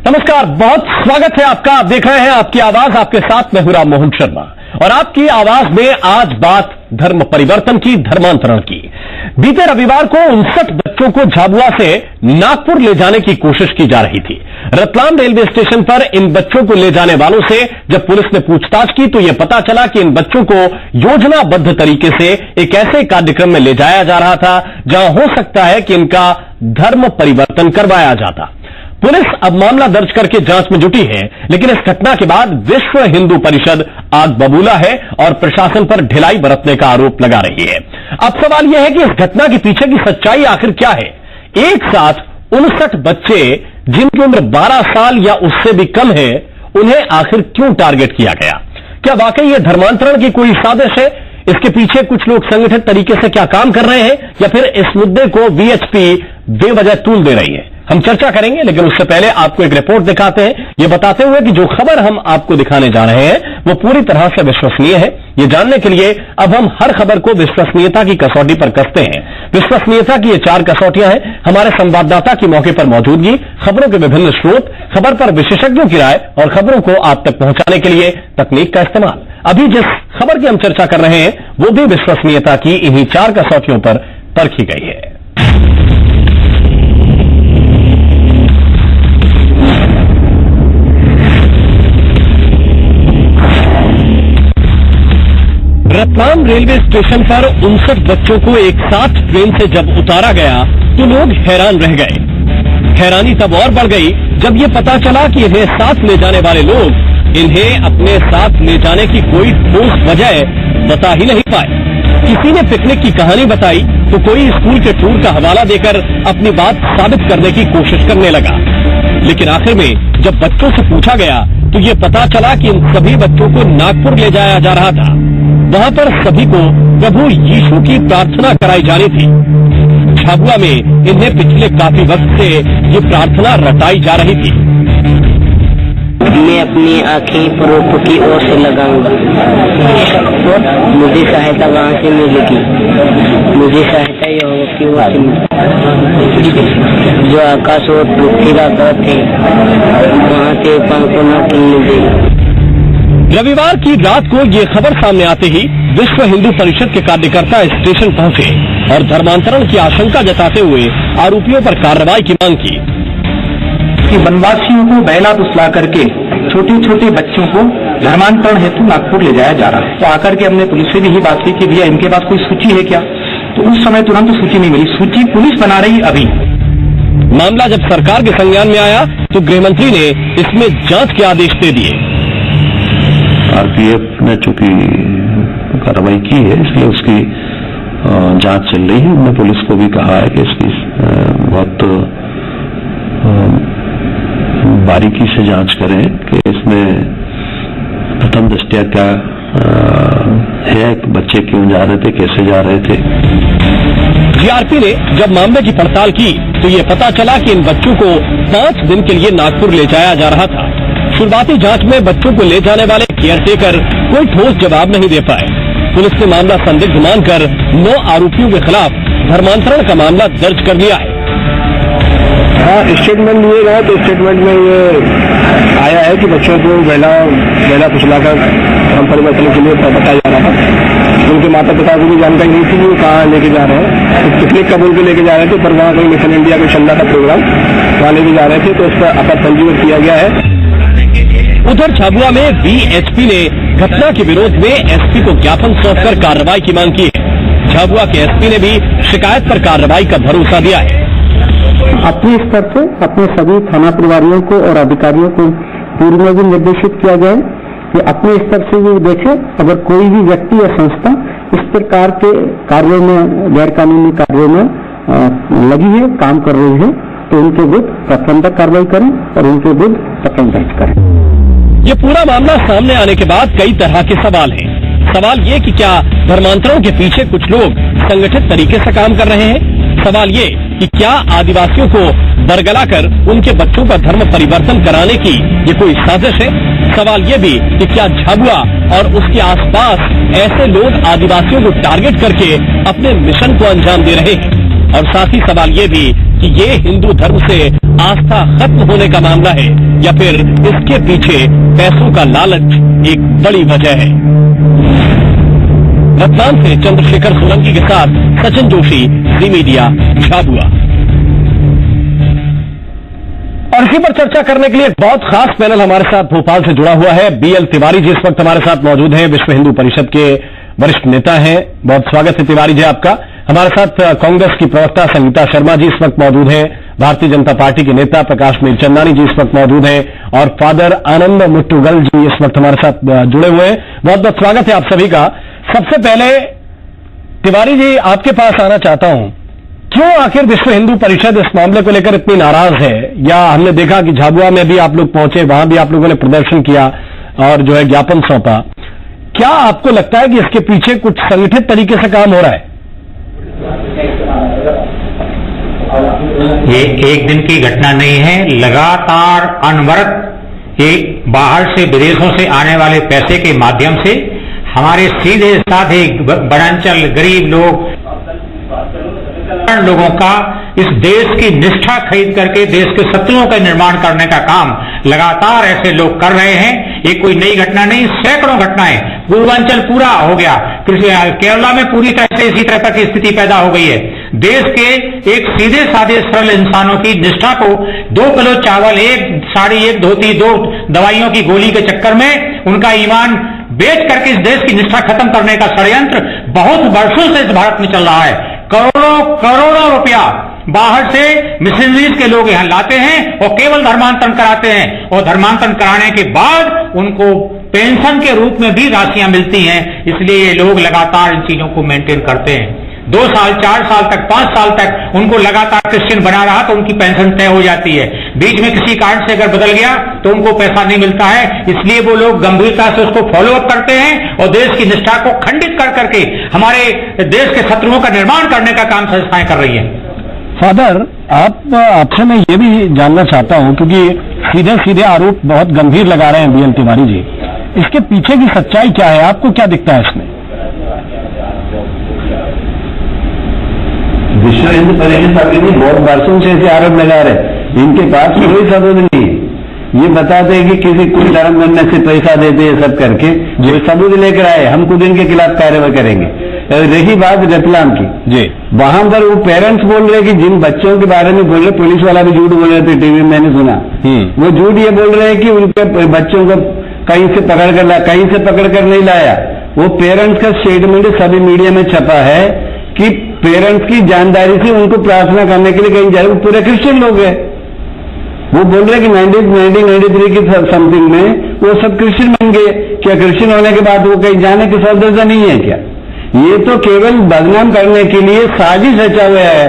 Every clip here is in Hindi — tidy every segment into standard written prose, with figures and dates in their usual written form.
नमस्कार, बहुत स्वागत है आपका। आप देख रहे हैं आपकी आवाज, आपके साथ मैं हूं राम मोहन शर्मा और आपकी आवाज में आज बात धर्म परिवर्तन की, धर्मांतरण की। बीते रविवार को 59 बच्चों को झाबुआ से नागपुर ले जाने की कोशिश की जा रही थी। रतलाम रेलवे स्टेशन पर इन बच्चों को ले जाने वालों से जब पुलिस ने पूछताछ की तो यह पता चला कि इन बच्चों को योजनाबद्ध तरीके से एक ऐसे कार्यक्रम में ले जाया जा रहा था जहां हो सकता है कि इनका धर्म परिवर्तन करवाया जाता। पुलिस अब मामला दर्ज करके जांच में जुटी है, लेकिन इस घटना के बाद विश्व हिंदू परिषद आग बबूला है और प्रशासन पर ढिलाई बरतने का आरोप लगा रही है। अब सवाल यह है कि इस घटना के पीछे की सच्चाई आखिर क्या है। एक साथ 59 बच्चे जिनकी उम्र 12 साल या उससे भी कम है, उन्हें आखिर क्यों टारगेट किया गया? क्या वाकई यह धर्मांतरण की कोई साजिश है? इसके पीछे कुछ लोग संगठित तरीके से क्या काम कर रहे हैं, या फिर इस मुद्दे को वीएचपी बेवजह तूल दे रही है? हम चर्चा करेंगे, लेकिन उससे पहले आपको एक रिपोर्ट दिखाते हैं, ये बताते हुए कि जो खबर हम आपको दिखाने जा रहे हैं वो पूरी तरह से विश्वसनीय है। ये जानने के लिए अब हम हर खबर को विश्वसनीयता की कसौटी पर कसते हैं। विश्वसनीयता की ये 4 कसौटियां हैं: हमारे संवाददाता की मौके पर मौजूदगी, खबरों के विभिन्न स्रोत, खबर पर विशेषज्ञों की राय और खबरों को आप तक पहुंचाने के लिए तकनीक का इस्तेमाल। अभी जिस खबर की हम चर्चा कर रहे हैं वो भी विश्वसनीयता की इन्हीं 4 कसौटियों पर परखी गई है। रतलाम रेलवे स्टेशन पर 59 बच्चों को एक साथ ट्रेन से जब उतारा गया तो लोग हैरान रह गए। हैरानी तब और बढ़ गई जब ये पता चला कि इन्हें साथ ले जाने वाले लोग इन्हें अपने साथ ले जाने की कोई ठोस वजह बता ही नहीं पाए। किसी ने पिकनिक की कहानी बताई तो कोई स्कूल के टूर का हवाला देकर अपनी बात साबित करने की कोशिश करने लगा। लेकिन आखिर में जब बच्चों से पूछा गया तो ये पता चला कि इन सभी बच्चों को नागपुर ले जाया जा रहा था। वहां पर सभी को प्रभु यीशु की प्रार्थना कराई जानी थी। झाबुआ में इन्हें पिछले काफी वक्त से ये प्रार्थना रटाई जा रही थी। मैं अपनी आंखें प्रभु की ओर से लगाऊंगा, मुझे सहायता वहाँ से मिलेगी, मुझे सहायता यहोवा की ओर से मिलेगी। जो आकाश और पृथ्वी का गर्त है वहाँ से पंखों न खिलने देगा। रविवार की रात को ये खबर सामने आते ही विश्व हिंदू परिषद के कार्यकर्ता स्टेशन पहुंचे और धर्मांतरण की आशंका जताते हुए आरोपियों पर कार्रवाई की मांग की। कि वनवासियों को बहला फुसला करके छोटे छोटे बच्चों को धर्मांतरण हेतु नागपुर ले जाया जा रहा है। तो आकर के हमने पुलिस से भी यही बात की कि भैया इनके पास कोई सूची है क्या? तो उस समय तुरंत सूची नहीं मिली। सूची पुलिस बना रही अभी। मामला जब सरकार के संज्ञान में आया तो गृहमंत्री ने इसमें जांच के आदेश दे दिए। आरपीएफ ने चूंकि कार्रवाई की है इसलिए उसकी जांच चल रही है। हमने पुलिस को भी कहा है कि इसकी बहुत बारीकी से जांच करें कि इसमें प्रथम दृष्टया क्या है, बच्चे क्यों जा रहे थे, कैसे जा रहे थे। जीआरपी ने जब मामले की पड़ताल की तो ये पता चला कि इन बच्चों को 5 दिन के लिए नागपुर ले जाया जा रहा था। शुरुआती जांच में बच्चों को ले जाने वाले केयरटेकर कोई ठोस जवाब नहीं दे पाए। पुलिस ने मामला संदिग्ध मानकर 9 आरोपियों के खिलाफ धर्मांतरण का मामला दर्ज कर लिया है। हाँ, स्टेटमेंट लिए गए तो स्टेटमेंट में ये आया है कि बच्चों को बहला फुसला कर धर्म परिवर्तन के लिए बताया जा रहा था। उनके माता पिता को भी जानकारी नहीं थी कि वो कहाँ लेके जा रहे हैं। तो पिकनिक का बोल के लेके जा रहे थे, पर वहाँ कोई मिशन इंडिया को चल रहा था प्रोग्राम, वहाँ लेके जा रहे थे, तो उसका अपना पंजीकरण किया गया है। उधर झाबुआ में वीएचपी ने घटना के विरोध में एसपी को ज्ञापन सौंपकर कार्रवाई की मांग की है। झाबुआ के एसपी ने भी शिकायत पर कार्रवाई का भरोसा दिया है। अपने स्तर से अपने सभी थाना प्रभारियों को और अधिकारियों को पूर्व में भी निर्देशित किया गया है कि अपने स्तर से भी देखें, अगर कोई भी व्यक्ति या संस्था इस प्रकार के कार्यों में, गैर कानूनी कार्यों में लगी है, काम कर रही है, तो उनके विरुद्ध प्राथमिक कार्रवाई करें और उनके विरुद्ध प्रकरण दर्ज करें। ये पूरा मामला सामने आने के बाद कई तरह के सवाल हैं। सवाल ये कि क्या धर्मांतरण के पीछे कुछ लोग संगठित तरीके से काम कर रहे हैं? सवाल ये कि क्या आदिवासियों को बरगलाकर उनके बच्चों का धर्म परिवर्तन कराने की ये कोई साजिश है? सवाल ये भी कि क्या झाबुआ और उसके आसपास ऐसे लोग आदिवासियों को टारगेट करके अपने मिशन को अंजाम दे रहे हैं? और साथ ही सवाल ये भी कि ये हिंदू धर्म से आस्था खत्म होने का मामला है या फिर इसके पीछे पैसों का लालच एक बड़ी वजह है। रतलाम से चंद्रशेखर सोलंकी के साथ सचिन जोशी, जी मीडिया, झाबुआ। और इसी पर चर्चा करने के लिए एक बहुत खास पैनल हमारे साथ भोपाल से जुड़ा हुआ है। बीएल तिवारी जी इस वक्त हमारे साथ मौजूद हैं, विश्व हिंदू परिषद के वरिष्ठ नेता हैं। बहुत स्वागत है तिवारी जी आपका। हमारे साथ कांग्रेस की प्रवक्ता संगीता शर्मा जी इस वक्त मौजूद हैं। भारतीय जनता पार्टी के नेता प्रकाश मीरचंदानी जी इस वक्त मौजूद हैं और फादर आनंद मुट्टुगल जी इस वक्त हमारे साथ जुड़े हुए हैं। बहुत बहुत स्वागत है आप सभी का। सबसे पहले तिवारी जी आपके पास आना चाहता हूं, क्यों आखिर विश्व हिंदू परिषद इस मामले को लेकर इतनी नाराज है? या हमने देखा कि झाबुआ में भी आप लोग पहुंचे, वहां भी आप लोगों ने प्रदर्शन किया और जो है ज्ञापन सौंपा। क्या आपको लगता है कि इसके पीछे कुछ संगठित तरीके से काम हो रहा है? ये एक दिन की घटना नहीं है, लगातार अनवरत एक बाहर से विदेशों से आने वाले पैसे के माध्यम से हमारे सीधे साधे वनांचल गरीब लोगों का इस देश की निष्ठा खरीद करके देश के शत्रुओं का निर्माण करने का काम लगातार ऐसे लोग कर रहे हैं। ये कोई नई घटना नहीं, सैकड़ों घटनाएं, पूर्वांचल पूरा हो गया, केरला में पूरी तरह से इसी तरह की स्थिति पैदा हो गई है। देश के एक सीधे साधे सरल इंसानों की निष्ठा को 2 किलो चावल, 1 साड़ी, 1 धोती, 2 दवाइयों की गोली के चक्कर में उनका ईमान बेच करके इस देश की निष्ठा खत्म करने का षड्यंत्र बहुत वर्षों से इस भारत में चल रहा है। करोड़ों रुपया बाहर से मिशनरीज के लोग यहां लाते हैं और केवल धर्मांतरण कराते हैं और धर्मांतरण कराने के बाद उनको पेंशन के रूप में भी राशियां मिलती हैं। इसलिए ये लोग लगातार इन चीजों को मेंटेन करते हैं। 2 साल, 4 साल तक, 5 साल तक उनको लगातार क्रिश्चियन बना रहा तो उनकी पेंशन तय हो जाती है। बीच में किसी कारण से अगर बदल गया तो उनको पैसा नहीं मिलता है। इसलिए वो लोग गंभीरता से उसको फॉलो अप करते हैं और देश की निष्ठा को खंडित कर करके हमारे देश के शत्रुओं का निर्माण करने का काम संस्थाएं कर रही हैं। फादर, आपसे मैं ये भी जानना चाहता हूं, क्योंकि सीधे सीधे आरोप बहुत गंभीर लगा रहे हैं बीएल तिवारी जी, इसके पीछे की सच्चाई क्या है? आपको क्या दिखता है इसमें? विश्व हिंदू परिषद अभी भी बहुत वर्षों से ऐसे आरोप लगा रहे, इनके पास कोई सबूत नहीं। ये बताते हैं कि किसी कुछ धर्म बनने से पैसा देते हैं, सब करके जो सबूत लेकर आए, हम खुद इनके खिलाफ कार्रवाई करेंगे। रही बात रतलाम की जी, वहां पर वो पेरेंट्स बोल रहे कि जिन बच्चों के बारे में बोल रहे, पुलिस वाला भी झूठ बोल रहे थे, टीवी में मैंने सुना। वो झूठ ये बोल रहे हैं कि उनके बच्चों को कहीं से पकड़ कर लाया, कहीं से पकड़ कर नहीं लाया। वो पेरेंट्स का स्टेटमेंट सभी मीडिया में छपा है कि पेरेंट्स की जानदारी से उनको प्रार्थना करने के लिए कहीं जाए। वो पूरे क्रिश्चियन लोग हैं। वो बोल रहे कि 1993 की समथिंग में वो सब क्रिश्चियन बन गए। क्या क्रिश्चियन होने के बाद वो कहीं जाने की सौदर्जा नहीं है क्या? ये तो केवल बदनाम करने के लिए साजिश रचा हुआ है।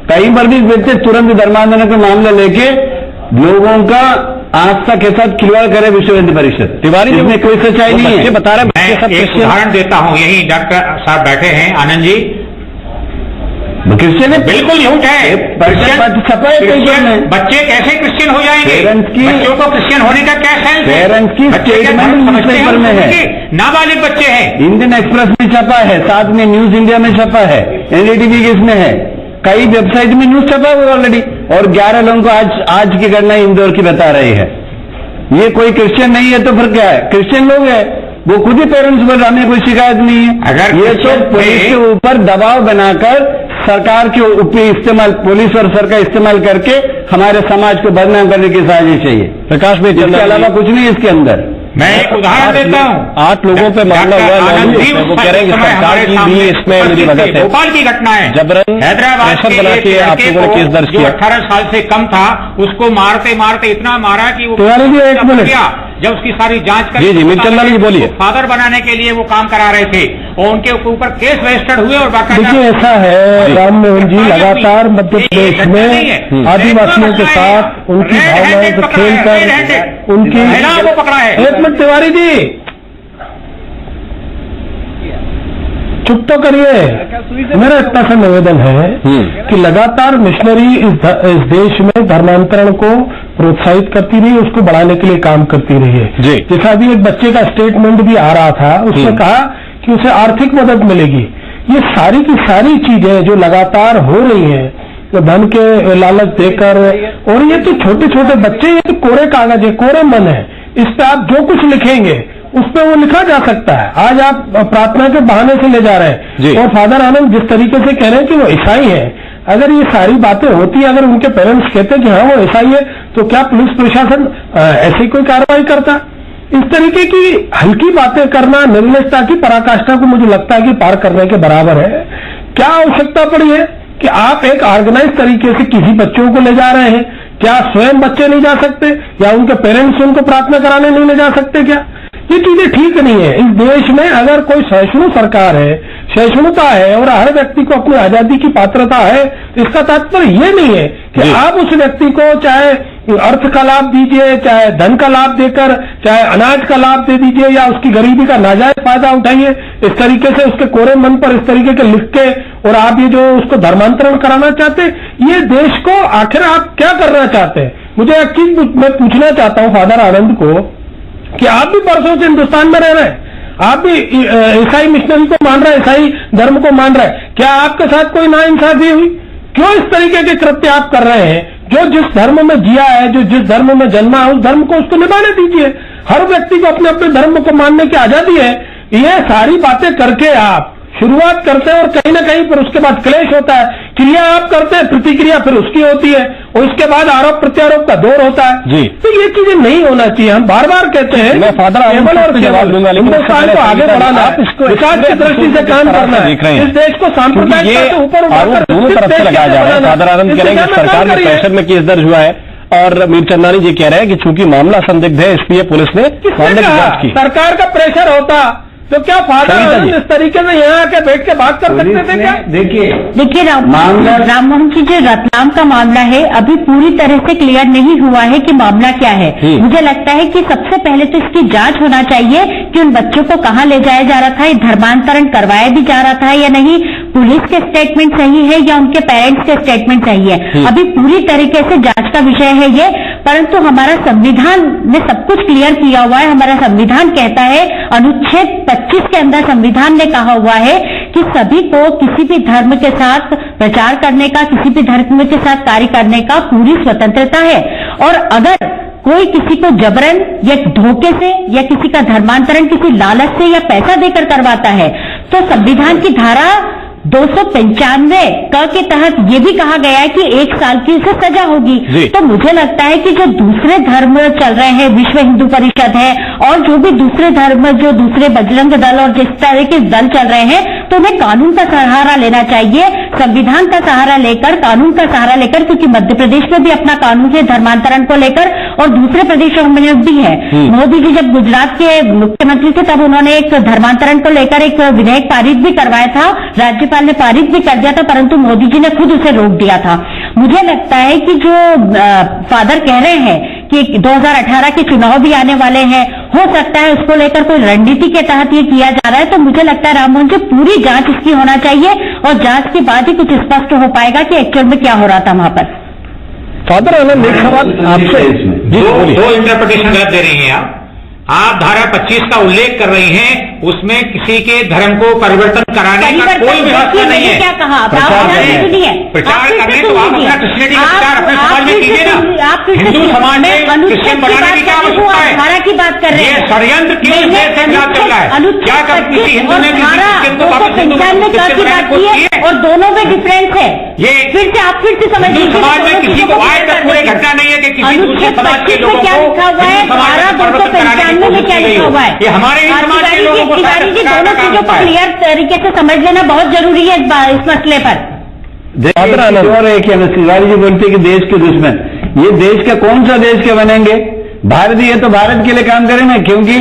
कई बार भी व्यक्ति तुरंत धर्मांतरण का मामला लेके लोगों का आस्था के साथ खिलवाड़ करे विश्व हिंदू परिषद। तिवारी जी में कोई सच्चाई नहीं है, बता रहे हैं। मैं एक उदाहरण देता हूं, यही डॉक्टर साहब बैठे हैं, आनंद जी, क्रिश्चियन है, बिल्कुल झूठ है। बच्चे कैसे क्रिश्चियन हो जाएंगे? बच्चों को क्रिश्चियन होने का क्या सेंस है? पेरेंट्स की स्टेटमेंट में है, नाबालिग बच्चे हैं। इंडियन एक्सप्रेस में छपा है, साथ में न्यूज इंडिया में छपा है, एनडीटीवी के इसमें है, कई वेबसाइट में न्यूज छपा हुआ ऑलरेडी। और 11 लोगों को आज की घटना इंदौर की बता रही है। ये कोई क्रिश्चियन नहीं है तो फिर क्या है? क्रिश्चियन लोग है, वो खुद ही पेरेंट्स बोल, हमें कोई शिकायत नहीं है। अगर ये तो पुलिस के ऊपर दबाव बनाकर सरकार के ऊपर इस्तेमाल, पुलिस और सरकार इस्तेमाल करके हमारे समाज को बदनाम करने की साजिश है। प्रकाश भाई, इसके अलावा कुछ नहीं इसके अंदर। मैं एक उदाहरण देता हूँ, 8 लोगों पे मामला हुआ है। वो कह रहे हैं कि सरकार की भी इसमें मेरी मदद है। भोपाल की घटना है, जबरन हैदराबाद प्रेशर बना के आप लोगों ने केस दर्ज किया। 18 साल से कम था, उसको मारते मारते इतना मारा कि वो जब उसकी सारी जांच कर, जी मीरचंदानी जी बोलिए। फादर बनाने के लिए वो काम करा रहे थे और उनके ऊपर केस रजिस्टर्ड हुए। और देखिए ऐसा है, राम मोहन जी लगातार मध्य प्रदेश में आदिवासियों के साथ उनकी भावनाओं को खेलकर उनकी महिलाओं को पकड़ा है। एक मिनट तिवारी जी, चुप तो करिए। मेरा इतना सा निवेदन है कि लगातार मिशनरी इस देश में धर्मांतरण को प्रोत्साहित करती रही, उसको बढ़ाने के लिए काम करती रही है। जैसा अभी एक बच्चे का स्टेटमेंट भी आ रहा था, उसने कहा कि उसे आर्थिक मदद मिलेगी। ये सारी की सारी चीजें जो लगातार हो रही हैं, तो धन के लालच देकर, और ये तो छोटे छोटे बच्चे, ये तो कोरे कागज है, कोरे मन है, इस पे आप जो कुछ लिखेंगे उस पे वो लिखा जा सकता है। आज आप प्रार्थना के बहाने से ले जा रहे हैं, और फादर आनंद जिस तरीके से कह रहे हैं कि वो ईसाई है, अगर ये सारी बातें होती, अगर उनके पेरेंट्स कहते कि हाँ वो ईसाई है, तो क्या पुलिस प्रशासन ऐसी कोई कार्रवाई करता? इस तरीके की हल्की बातें करना निर्लजता की पराकाष्ठा को मुझे लगता है कि पार करने के बराबर है। क्या आवश्यकता पड़ी है कि आप एक ऑर्गेनाइज तरीके से किसी बच्चों को ले जा रहे हैं? क्या स्वयं बच्चे नहीं जा सकते, या उनके पेरेंट्स उनको प्रार्थना कराने नहीं ले जा सकते? क्या ये चीजें ठीक नहीं है। इस देश में अगर कोई सहिष्णु सरकार है, सहिष्णुता है, और हर व्यक्ति को अपनी आजादी की पात्रता है, तो इसका तात्पर्य ये नहीं है कि आप उस व्यक्ति को चाहे अर्थ का लाभ दीजिए, चाहे धन का लाभ देकर, चाहे अनाज का लाभ दे दीजिए, या उसकी गरीबी का नाजायज फायदा उठाइए, इस तरीके से उसके कोरे मन पर इस तरीके के लिख के, और आप ये जो उसको धर्मांतरण कराना चाहते, ये देश को आखिर आप क्या करना चाहते हैं? मुझे एक चीज मैं पूछना चाहता हूं फादर आनंद को कि आप भी परसों से हिंदुस्तान में रह रहे हैं, आप भी ईसाई मिशनरी को मान रहे हैं, ईसाई धर्म को मान रहे हैं, क्या आपके साथ कोई नाइंसाफी हुई? क्यों इस तरीके के कृत्य आप कर रहे हैं? जो जिस धर्म में जिया है, जो जिस धर्म में जन्मा है, उस धर्म को उसको निभाने दीजिए। हर व्यक्ति को अपने अपने धर्म को मानने की आजादी है। ये सारी बातें करके आप शुरुआत करते हैं, और कहीं ना कहीं पर उसके बाद क्लेश होता है, क्रिया आप करते हैं, प्रतिक्रिया फिर उसकी होती है, और इसके बाद आरोप प्रत्यारोप का दौर होता है जी। तो ये चीजें नहीं होना चाहिए। हम बार बार कहते हैं, मैं फादर केवल और जवाब दूंगा, हिंदुस्तान को आगे बढ़ाना है, विकास की दृष्टि से काम करना है, इस देश को सांप्रदायिकता से ऊपर उठाकर दोनों तरफ से लगाया जा रहा है। फादर आनंद कह रहे हैं कि सरकार के प्रेशर में केस दर्ज हुआ है, और मीर चंदानी जी कह रहे हैं कि चूंकि मामला संदिग्ध है, इसलिए पुलिस ने मामले की जांच की। सरकार का प्रेशर होता तो क्या फादर इस तरीके से यहाँ आके बैठ के बात कर सकते थे क्या? देखिए राममोहन जी, जो रतलाम का मामला है अभी पूरी तरह से क्लियर नहीं हुआ है कि मामला क्या है। मुझे लगता है कि सबसे पहले तो इसकी जांच होना चाहिए कि उन बच्चों को कहाँ ले जाया जा रहा था, धर्मांतरण करवाया भी जा रहा था या नहीं, पुलिस के स्टेटमेंट सही है या उनके पेरेंट्स के स्टेटमेंट सही है। अभी पूरी तरीके से जांच का विषय है ये, परंतु हमारा संविधान ने सब कुछ क्लियर किया हुआ है। हमारा संविधान कहता है, अनुच्छेद 25 के अंदर संविधान ने कहा हुआ है कि सभी को किसी भी धर्म के साथ प्रचार करने का, किसी भी धर्म के साथ कार्य करने का पूरी स्वतंत्रता है। और अगर कोई किसी को जबरन या धोखे से या किसी का धर्मांतरण किसी लालच से या पैसा देकर करवाता है, तो संविधान की धारा 295 क के तहत ये भी कहा गया है कि 1 साल की इसे सजा होगी। तो मुझे लगता है कि जो दूसरे धर्म चल रहे हैं, विश्व हिंदू परिषद है और जो भी दूसरे धर्म, जो दूसरे बजरंग दल और जिस तरह के दल चल रहे हैं, तो उन्हें कानून का सहारा लेना चाहिए, संविधान का सहारा लेकर, कानून का सहारा लेकर, क्योंकि मध्य प्रदेश में भी अपना कानून है धर्मांतरण को लेकर और दूसरे प्रदेशों में भी है। मोदी जी जब गुजरात के मुख्यमंत्री थे तब उन्होंने एक धर्मांतरण को लेकर एक विधेयक पारित भी करवाया था, राज्यपाल ने पारित भी कर दिया था, परंतु मोदी जी ने खुद उसे रोक दिया था। मुझे लगता है कि जो फादर कह रहे हैं कि 2018 के चुनाव भी आने वाले हैं, हो सकता है उसको लेकर कोई रणनीति के तहत ये किया जा रहा है, तो मुझे लगता है राममोहन जी पूरी जांच इसकी होना चाहिए और जांच के बाद ही कुछ स्पष्ट हो पाएगा कि एक्चुअल में क्या हो रहा था वहां पर। फादर आनंद, एक सवाल आपसे, दो इंटरप्रिटेशन गलत दे रही हैं आप धारा 25 का उल्लेख कर रही हैं, उसमें किसी के धर्म को परिवर्तन कराने का कोई व्यवस्था नहीं है। क्या कहा? प्रचार करने तो आप अपना क्रिश्चियनिटी का प्रचार अपने समाज में कीजिए ना। हिंदू समाज में क्रिश्चियन बनाने की क्या आवश्यकता है? धारा की बात कर रहे हैं, ये षड्यंत्र क्यों देश के खिलाफ चल रहा है? क्या किसी हिंदू ने और दोनों में डिफरेंस है? ये फिर से आप फिर से समझ लीजिए, समाज में किसी को आज तक कोई घटना नहीं है कि किसी दूसरे समाज के लोगों क्या लिखा हुआ है, 1295 में क्या लिखा हुआ है? ये हमारे ही समाज के लोगों को दोनों चीजों को क्लियर तरीके से समझ लेना बहुत जरूरी है इस मसले पर। और एक शिवाजी जी बोलते कि देश के दुश्मन, ये देश का कौन सा देश के बनेंगे? भारत ही है तो भारत के लिए काम करेंगे, क्योंकि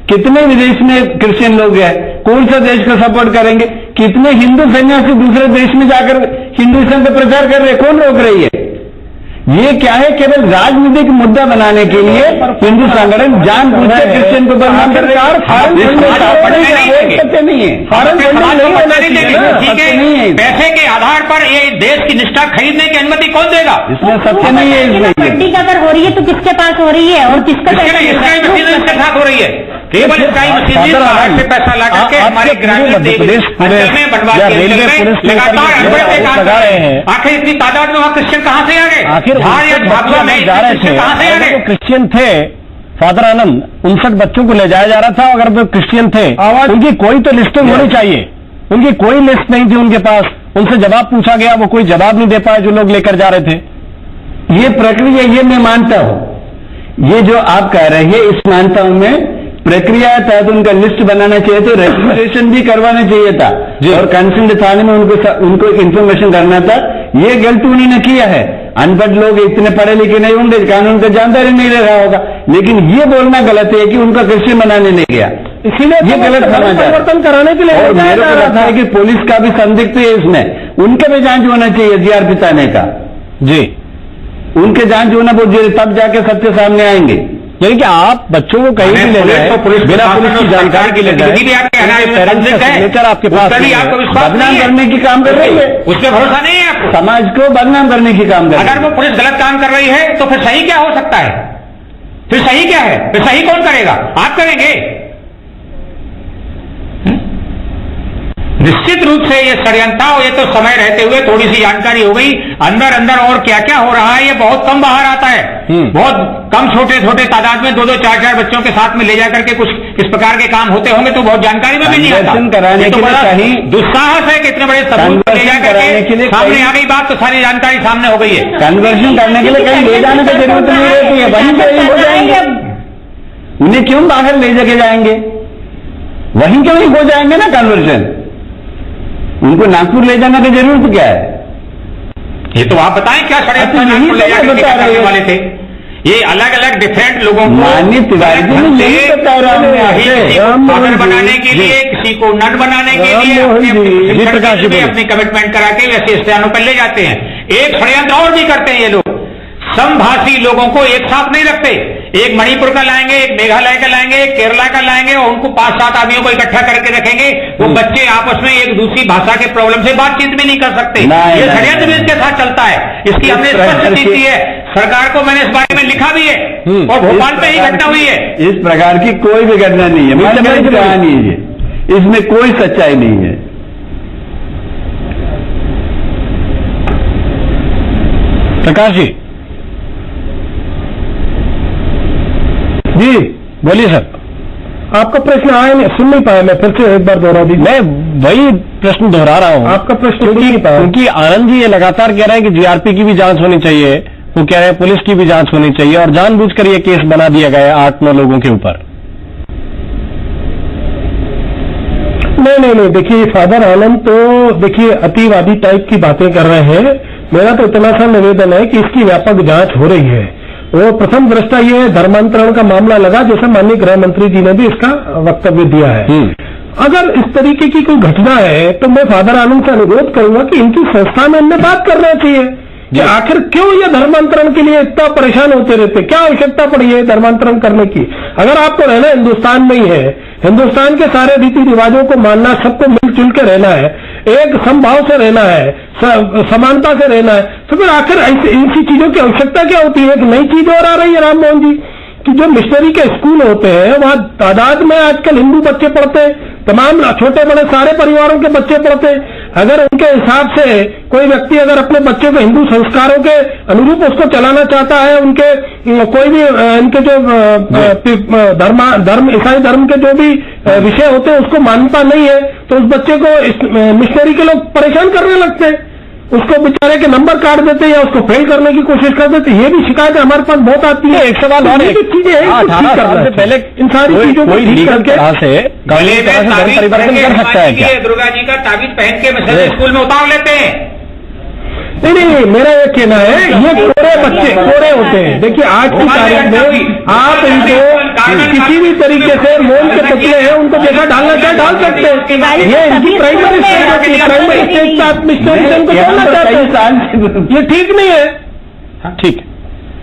कितने विदेश में क्रिश्चियन लोग हैं, कौन सा देश को सपोर्ट करेंगे? कितने हिंदू सन्यासी दूसरे देश में जाकर हिंदुइज्म का प्रचार कर रहे हैं, कौन रोक रही है? ये क्या है? केवल राजनीतिक मुद्दा बनाने के लिए हिंदू संगठन जानबूझकर क्रिश्चियन को बदनाम कर रहे हैं। पैसे के आधार पर ये देश की निष्ठा खरीदने की अनुमति कौन देगा? इसमें सत्य नहीं है। इसमें पट्टी अगर हो रही है तो किसके पास हो रही है और किसका इसके साथ हो रही है? केवल स्काई मशीन से बाहर से पैसा ला करके हमारे ग्रामीण अंचल में बनवा लगातार अनपढ़ पे काम कर रहे हैं। आखिर इतनी तादाद में वहां क्रिश्चियन कहां से आ गए? आखिर भाजपा में जा रहे थे, कहां से आ गए? क्रिश्चियन थे फादर आनंद, 59 बच्चों को ले जाया जा रहा था। अगर वो क्रिश्चियन थे, उनकी कोई तो लिस्टिंग होनी चाहिए। उनकी कोई लिस्ट नहीं थी उनके पास। उनसे जवाब पूछा गया, वो कोई जवाब नहीं दे पाए जो लोग लेकर जा रहे थे। ये प्रक्रिया, ये मैं मानता हूं, ये जो आप कह रहे हैं इस मानता हूं मैं, प्रक्रिया था तो उनका लिस्ट बनाना चाहिए, तो रजिस्ट्रेशन भी करवाना चाहिए था और कंसर्न थाने में उनको इंफॉर्मेशन करना था। ये गलती उन्होंने किया है। अनपढ़ लोग इतने पढ़े लिखे नहीं होंगे, कानून का जानकारी नहीं रहा होगा, लेकिन ये बोलना गलत है कि उनका क्रिश्चियन बनाने नहीं गया, इसीलिए ये गलत परिवर्तन कराने के लिए। और मेरे को लगता है कि पुलिस का भी संदिग्ध है इसमें, उनका भी जांच होना चाहिए जीआरपी थाने का। जी, उनके जांच होना बहुत जरूरी, तब जाके सत्य सामने आएंगे। यानी कि आप बच्चों को कहीं भी ले जाए बिना पुलिस की जानकारी के ले जाए, लेकर आपके पास बदनाम करने की काम कर रही है, उस पर भरोसा नहीं है आपको? समाज को बदनाम करने की काम कर रही है। अगर वो पुलिस गलत काम कर रही है तो फिर सही क्या हो सकता है? फिर सही क्या है? फिर सही कौन करेगा? आप करेंगे? निश्चित रूप से ये षड्यंत्र, और ये तो समय रहते हुए थोड़ी सी जानकारी हो गई, अंदर अंदर और क्या क्या हो रहा है ये बहुत कम बाहर आता है। बहुत कम छोटे छोटे तादाद में 2-2, 4-4 बच्चों के साथ में ले जाकर के कुछ इस प्रकार के काम होते होंगे तो बहुत जानकारी में भी नहीं आता। कराने तो के लिए कहीं दुस्साहस है कि इतने बड़े सबूत ले जाकर के सामने आ गई बात तो सारी जानकारी सामने हो गई है। कन्वर्शन करने के लिए कहीं ले जाने की जरूरत नहीं रहती है, वहीं कहीं हो जाएंगे। उन्हें क्यों बाहर ले जाके जाएंगे? वहीं क्यों हो जाएंगे ना कन्वर्शन? उनको नागपुर ले जाने की जरूरत क्या है? ये तो आप बताएं क्या षड्यंत्र नागपुर ले जाकर के करने वाले थे? ये अलग अलग डिफरेंट लोगों को माननीय तिवारी जी ने यही बता रहा हूं, फादर बनाने के लिए, किसी को नट बनाने के लिए अपनी कमिटमेंट करा के वैसे स्थानों पर ले जाते हैं। एक षड्यंत्र और भी करते हैं ये लोग, समभाषी लोगों को एक साथ नहीं रखते। एक मणिपुर का लाएंगे, एक मेघालय का लाएंगे, एक केरला का लाएंगे और उनको 5-7 आदमियों को इकट्ठा करके रखेंगे। वो बच्चे आपस में एक दूसरी भाषा के प्रॉब्लम से बातचीत भी नहीं कर सकते। ये षड्यंत्र भी इसके साथ चलता है। इसकी हमने स्पष्ट नीति है, सरकार को मैंने इस बारे में लिखा भी है और भोपाल में ही घटना हुई है। इस प्रकार की कोई भी घटना नहीं है, कहानी है, इसमें कोई सच्चाई नहीं है। प्रकाश जी, जी बोलिए सर। आपका प्रश्न आया नहीं, सुन नहीं पाया, मैं फिर से एक बार दोहरा दी। मैं वही प्रश्न दोहरा रहा हूं। आपका प्रश्न सुन नहीं पाया, क्योंकि आनंद जी ये लगातार कह रहे हैं कि जीआरपी की भी जांच होनी चाहिए, वो कह रहे हैं पुलिस की भी जांच होनी चाहिए और जानबूझकर ये केस बना दिया गया 8-9 लोगों के ऊपर। नहीं, देखिए फादर आनंद तो देखिए अतिवादी टाइप की बातें कर रहे हैं। मेरा तो इतना सा निवेदन है कि इसकी व्यापक जांच हो रही है। वो प्रथम दृष्टा ये धर्मांतरण का मामला लगा, जैसे माननीय गृह मंत्री जी ने भी इसका वक्तव्य दिया है। अगर इस तरीके की कोई घटना है तो मैं फादर आनंद से अनुरोध करूंगा कि इनकी संस्था में इनमें बात करना चाहिए कि आखिर क्यों ये धर्मांतरण के लिए इतना परेशान होते रहते, क्या आवश्यकता पड़ी है धर्मांतरण करने की? अगर आपको रहना हिंदुस्तान में ही है, हिंदुस्तान के सारे रीति रिवाजों को मानना, सबको मिलजुल के रहना है, एक समभाव से रहना है, समानता से रहना है, तो फिर आखिर ऐसी चीजों की आवश्यकता क्या होती है? एक नई चीज और आ रही है राम मोहन जी कि जो मिशनरी के स्कूल होते हैं वहां तादाद में आजकल हिंदू बच्चे पढ़ते हैं, तमाम छोटे बड़े सारे परिवारों के बच्चे पढ़ते हैं। अगर उनके हिसाब से कोई व्यक्ति अगर अपने बच्चे को हिंदू संस्कारों के अनुरूप उसको चलाना चाहता है, उनके कोई भी इनके जो धर्म ईसाई धर्म के जो भी विषय होते हैं उसको मान्यता नहीं है, तो उस बच्चे को मिशनरी के लोग परेशान करने लगते हैं, उसको बेचारे के नंबर काट देते हैं या उसको फेल करने की कोशिश कर देते हैं। ये भी शिकायतें हमारे पास बहुत आती है। एक सवाल और है, चीजें हैं 18 साल से पहले इन सारी चीजों को ठीक करके परिवर्तन कर सकता है क्या? दुर्गा जी का ताबीज पहन के मिशनरी स्कूल में उतार लेते हैं। नहीं, मेरा ये कहना है ये कोरे बच्चे कोरे होते हैं। देखिए आज की तारीख में आप इनको किसी भी तरीके से मोल के पतले हैं उनको जैसा डालना चाहे डाल सकते हैं। ये इनकी प्राइमरी स्टेज होती है, प्राइमरी स्टेज का आप मिशनरी उनको डालना चाहते हैं, ये ठीक नहीं है। ठीक है,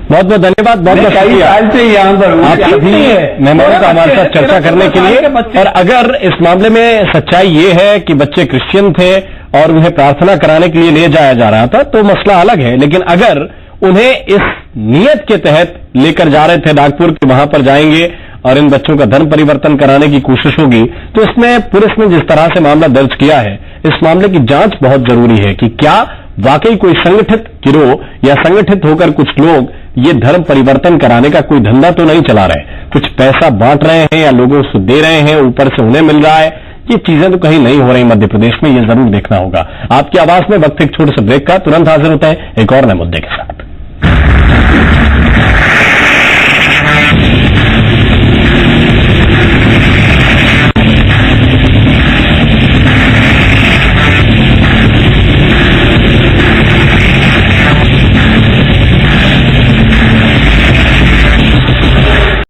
बहुत बहुत धन्यवाद। बहुत बहुत साल से यहाँ पर आप सभी मेहमानों का हमारे साथ चर्चा करने के लिए। और अगर इस मामले में सच्चाई ये है कि बच्चे क्रिश्चियन थे और उन्हें प्रार्थना कराने के लिए ले जाया जा रहा था तो मसला अलग है, लेकिन अगर उन्हें इस नियत के तहत लेकर जा रहे थे नागपुर के वहां पर जाएंगे और इन बच्चों का धर्म परिवर्तन कराने की कोशिश होगी, तो इसमें पुलिस ने जिस तरह से मामला दर्ज किया है, इस मामले की जांच बहुत जरूरी है कि क्या वाकई कोई संगठित गिरोह या संगठित होकर कुछ लोग ये धर्म परिवर्तन कराने का कोई धंधा तो नहीं चला रहे, कुछ पैसा बांट रहे हैं या लोगों को दे रहे हैं, ऊपर से उन्हें मिल रहा है। ये चीजें तो कहीं नहीं हो रही मध्य प्रदेश में, ये जरूर देखना होगा। आपकी आवाज में वक्त एक छोटे से ब्रेक का, तुरंत हाजिर होता है एक और नए मुद्दे के साथ।